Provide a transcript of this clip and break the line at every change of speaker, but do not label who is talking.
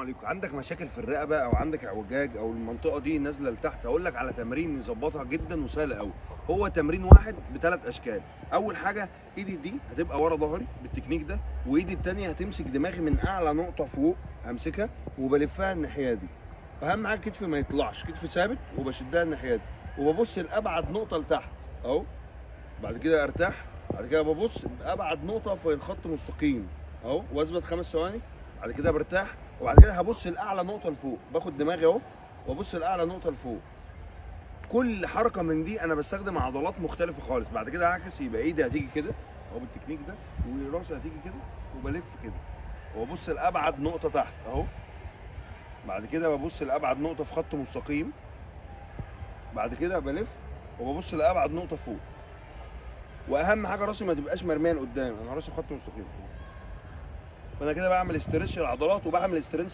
عليكم. عندك مشاكل في الرقبه او عندك اعوجاج او المنطقه دي نازله لتحت، اقول لك على تمرين يظبطها جدا وسهل قوي. هو تمرين واحد بثلاث اشكال. اول حاجه ايدي دي هتبقى ورا ظهري بالتكنيك ده، وايدي الثانيه هتمسك دماغي من اعلى نقطه فوق، همسكها وبلفها الناحيه دي. اهم حاجه كتفي ما يطلعش، كتفي ثابت وبشدها الناحيه دي، وببص لابعد نقطه لتحت اهو. بعد كده ارتاح، بعد كده ببص ابعد نقطه في الخط مستقيم اهو، واثبت 5 ثواني. بعد كده برتاح، وبعد كده هبص لاعلى نقطه لفوق، باخد دماغي اهو وابص لاعلى نقطه لفوق. كل حركه من دي انا بستخدم عضلات مختلفه خالص. بعد كده هعكس، يبقى ايدي هتيجي كده اهو بالتكنيك ده، وراسي هتيجي كده، وبلف كده وابص لابعد نقطه تحت اهو. بعد كده ببص لابعد نقطه في خط مستقيم. بعد كده بلف وببص لابعد نقطه فوق. واهم حاجه راسي ما تبقاش مرميه لقدام، انا راسي خط مستقيم. فانا كده بعمل استرتش للعضلات وبعمل استرنس